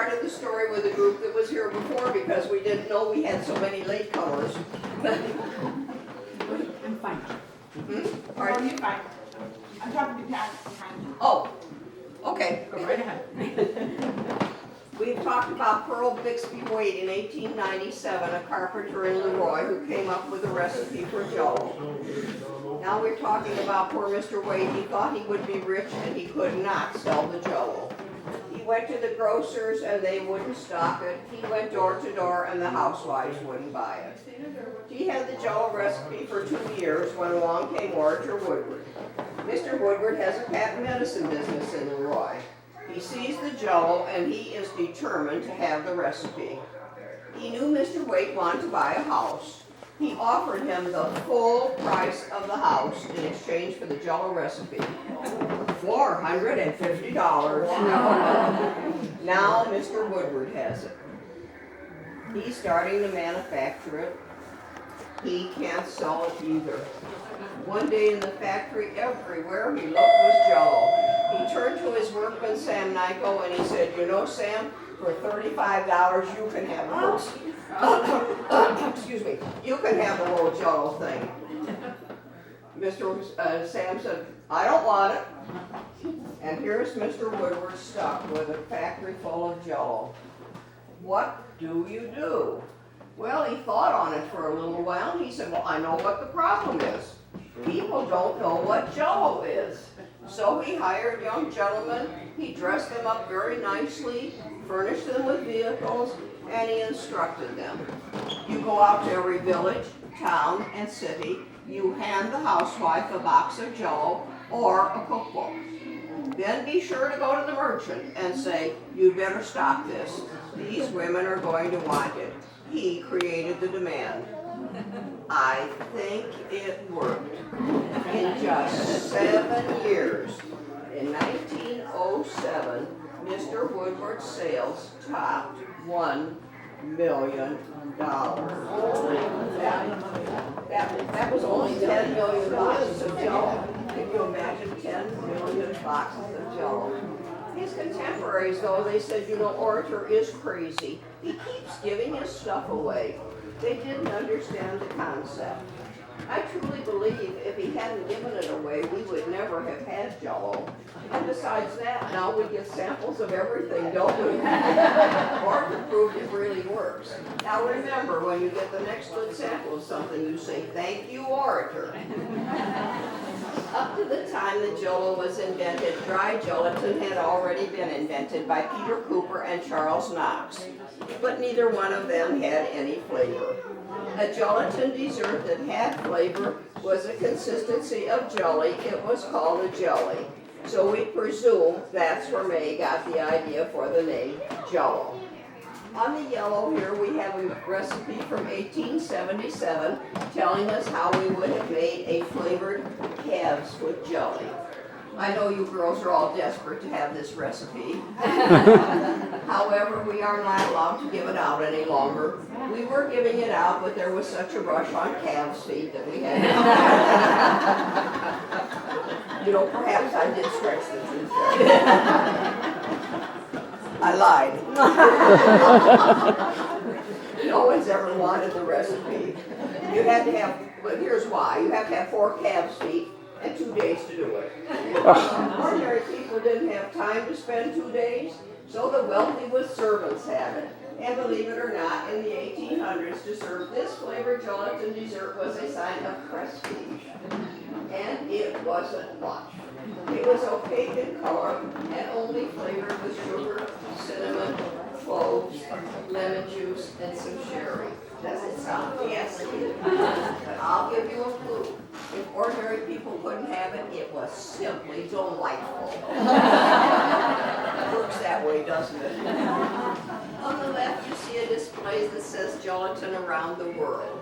started the story with a group that was here before because we didn't know we had so many latecomers. I'm fine. Pardon? Are you fine? I'm talking to Pat behind you. Oh, okay. Go right ahead. We've talked about Pearl Bixby Wade in 1897, a carpenter in Leroy who came up with a recipe for Jell-O. Now we're talking about poor Mr. Wade. He thought he would be rich and he could not sell the Jell-O. He went to the grocers and they wouldn't stock it. He went door to door and the housewives wouldn't buy it. He had the Jell-O recipe for 2 years when along came Orator Woodward. Mr. Woodward has a patent medicine business in Leroy. He sees the Jell-O and he is determined to have the recipe. He knew Mr. Wade wanted to buy a house. He offered him the full price of the house in exchange for the Jell-O recipe. $450. Now Mr. Woodward has it. He's starting to manufacture it. He can't sell it either. One day in the factory, everywhere he looked was Jell-O. He turned to his workman, Sam Nyko, and he said, "You know, Sam, for $35 you can have the whole, excuse me, you can have the whole Jell-O thing." Sam said, "I don't want it." And here's Mr. Woodward stuck with a factory full of Jell-O. What do you do? Well, he thought on it for a little while, and he said, "Well, I know what the problem is. People don't know what Jell-O is." So he hired young gentlemen, he dressed them up very nicely, furnished them with vehicles, and he instructed them. You go out to every village, town, and city, you hand the housewife a box of Jell-O or a cookbook. Then be sure to go to the merchant and say, "You'd better stock this. These women are going to want it." He created the demand. I think it worked. In just 7 years, in 1907, Mr. Woodward's sales topped $1 million. That was only 10 million boxes of Jell-O. Can you imagine 10 million boxes of Jell-O? His contemporaries, though, they said, "You know, Orator is crazy. He keeps giving his stuff away." They didn't understand the concept. I truly believe if he hadn't given it away, we would never have had Jell-O. And besides that, now we get samples of everything, don't we? Orator proved it really works. Now remember, when you get the next good sample of something, you say, "Thank you, Orator." Up to the time that Jell-O was invented, dry gelatin had already been invented by Peter Cooper and Charles Knox, but neither one of them had any flavor. A gelatin dessert that had flavor was a consistency of jelly. It was called a jelly. So we presume that's where May got the idea for the name Jell-O. On the yellow here we have a recipe from 1877 telling us how we would have made a flavored calves foot jelly. I know you girls are all desperate to have this recipe. However, we are not allowed to give it out any longer. We were giving it out, but there was such a rush on calves' feet that we had to. You know, perhaps I did stretch the truth there. I lied. No one's ever wanted the recipe. You had to have, but here's why. You have to have 4 calves' feet and 2 days to do it. Ordinary people didn't have time to spend 2 days, so the wealthy with servants had it. And believe it or not, in the 1800s, to serve this flavored gelatin dessert was a sign of prestige. And it wasn't much. It was opaque in color and only flavored with sugar, cinnamon, cloves, lemon juice, and some sherry. Does it sound fancy? But I'll give you a clue. If ordinary people couldn't have it, it was simply delightful. It works that way, doesn't it? On the left, you see a display that says gelatin around the world.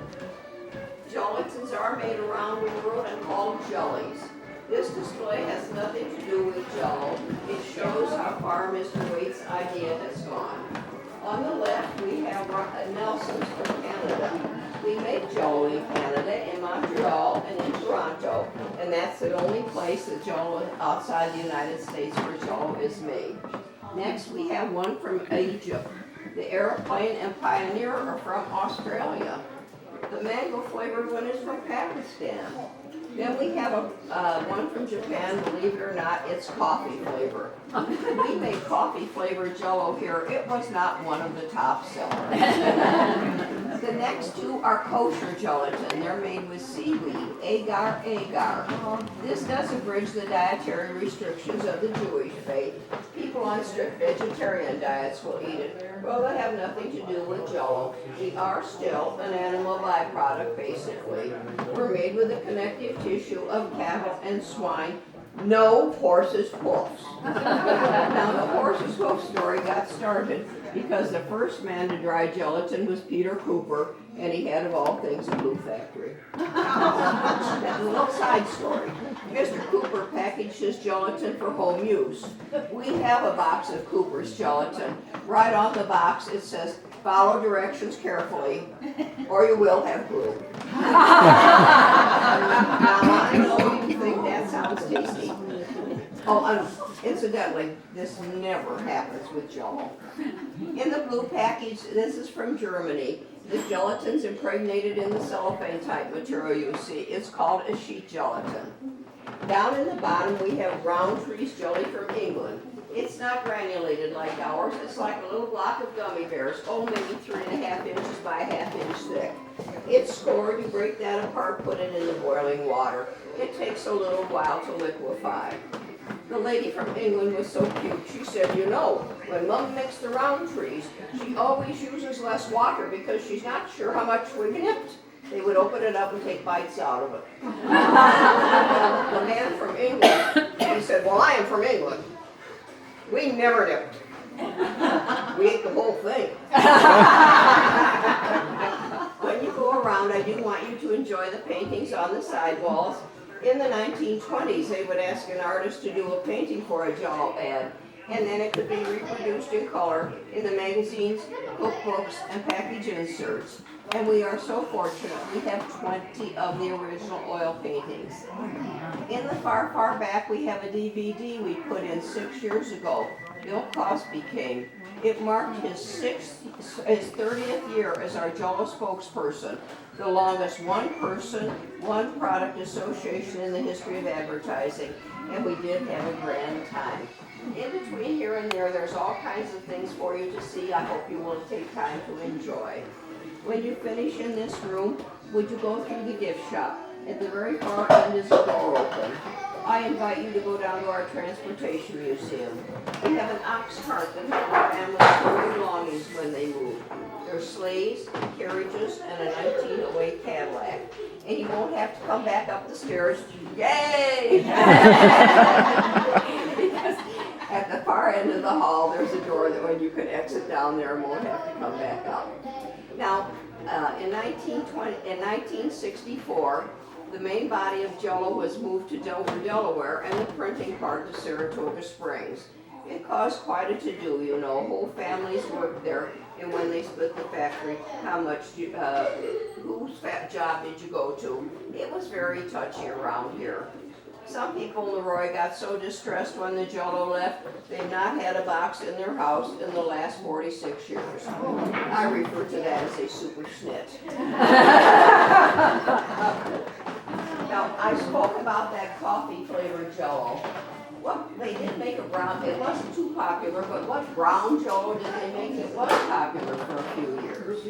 Gelatins are made around the world and called jellies. This display has nothing to do with Jell-O. It shows how far Mr. Waite's idea has gone. On the left, we have Nelson's from Canada. We make Jell-O in Canada, in Montreal, and in Toronto, and that's the only place that Jell-O outside the United States where Jell-O is made. Next, we have one from Egypt. The airplane and Pioneer are from Australia. The mango flavored one is from Pakistan. Then we have one from Japan, believe it or not, it's coffee flavor. We made coffee flavored Jell-O here. It was not one of the top sellers. The next two are kosher gelatin. They're made with seaweed, agar agar. This doesn't bridge the dietary restrictions of the Jewish faith. People on strict vegetarian diets will eat it. Well, they have nothing to do with Jell-O. We are still an animal byproduct, basically. We're made with the connective tissue of cattle and swine. No horse's hoofs. Now, the horse's hoof story got started because the first man to dry gelatin was Peter Cooper, and he had, of all things, a glue factory. That's a little side story. Mr. Cooper packaged his gelatin for home use. We have a box of Cooper's gelatin. Right on the box it says, "Follow directions carefully, or you will have glue." Now, I know you think that sounds tasty. Oh, incidentally, this never happens with Jell-O. In the blue package, this is from Germany. The gelatin's impregnated in the cellophane type material you see. It's called a sheet gelatin. Down in the bottom, we have Roundtree's jelly from England. It's not granulated like ours. It's like a little block of gummy bears, maybe 3.5 inches by a 1/2 inch thick. It's scored. You break that apart, put it in the boiling water. It takes a little while to liquefy. The lady from England was so cute. She said, "You know, when Mom makes the Roundtrees, she always uses less water because she's not sure how much we nipped." They would open it up and take bites out of it. The man from England, he said, "Well, I am from England. We never nipped. We ate the whole thing." When you go around, I do want you to enjoy the paintings on the sidewalls. In the 1920s, they would ask an artist to do a painting for a Jell-O ad, and then it could be reproduced in color in the magazines, cookbooks, and package inserts. And we are so fortunate, we have 20 of the original oil paintings. In the far, far back, we have a DVD we put in 6 years ago. Bill Cosby came. It marked his 30th year as our Jell-O spokesperson, the longest one person, one product association in the history of advertising, and we did have a grand time. In between here and there, there's all kinds of things for you to see. I hope you will take time to enjoy. When you finish in this room, would you go through the gift shop? At the very far end is a door open. I invite you to go down to our transportation museum. We have an ox cart that helps our families store their belongings when they move. There's sleighs, carriages, and a 1908 Cadillac. And you won't have to come back up the stairs. Yay! Because at the far end of the hall, there's a door that when you can exit down there and won't have to come back up. Now, in 1964, the main body of Jell-O was moved to Dover, Delaware, and the printing part to Saratoga Springs. It caused quite a to-do, you know. Whole families worked there, and when they split the factory, how much, whose job did you go to? It was very touchy around here. Some people in Leroy got so distressed when the Jell-O left, they've not had a box in their house in the last 46 years. I refer to that as a super snit. Now, I spoke about that coffee flavored Jell-O. Well, they did make a brown, it wasn't too popular, but what brown Jell-O did they make that was popular for a few years?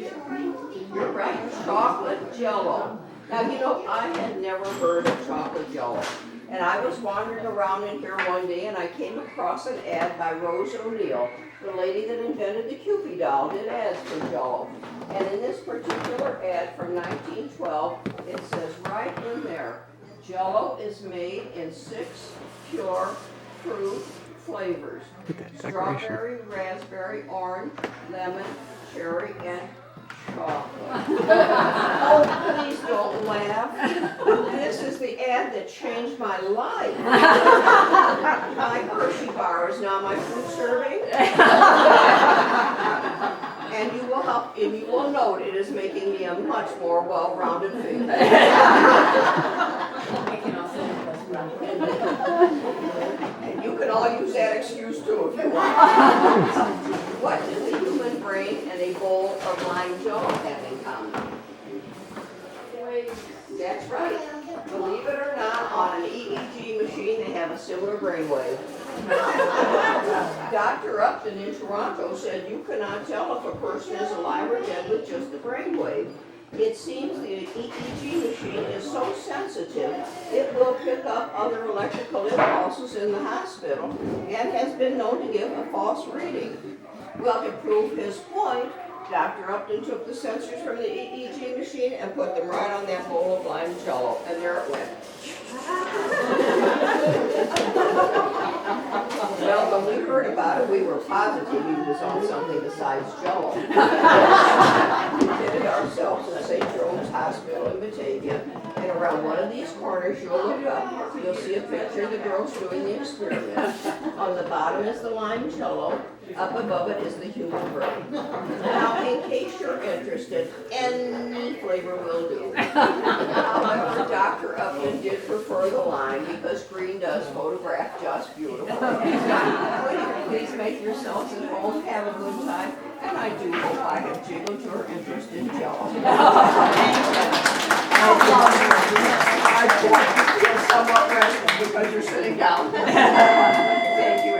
You're right, chocolate Jell-O. Now, you know, I had never heard of chocolate Jell-O. And I was wandering around in here one day and I came across an ad by Rose O'Neill, the lady that invented the Cupid doll, did ads for Jell-O. And in this particular ad from 1912, it says right in there, Jell-O is made in 6 pure fruit flavors. Strawberry, raspberry, orange, lemon, cherry, and chocolate. Oh, please don't laugh. This is the ad that changed my life. My Hershey bar is now my food serving. And you will note it is making me a much more well-rounded figure. And you can all use that excuse too if you want. brainwave. Dr. Upton in Toronto said you cannot tell if a person is alive or dead with just the brainwave. It seems the EEG machine is so sensitive, it will pick up other electrical impulses in the hospital and has been known to give a false reading. Well, to prove his point, Dr. Upton took the sensors from the EEG machine and put them right on that bowl of lime Jell-O, and there it went. Well, when we heard about it, we were positive he was on something besides Jell-O. We did it ourselves in St. Jerome's Hospital in Batavia, and around one of these corners, you'll look up, you'll see a picture of the girls doing the experiment. On the bottom is the lime Jell-O, up above it is the human brain. Now, in case you're interested, any flavor will do. However, Dr. Upton did prefer the lime because green does photograph just beautiful. Please make yourselves at home, have a good time, and I do hope I have jiggled your interest in Jell-O. I feel somewhat rested because you're sitting down.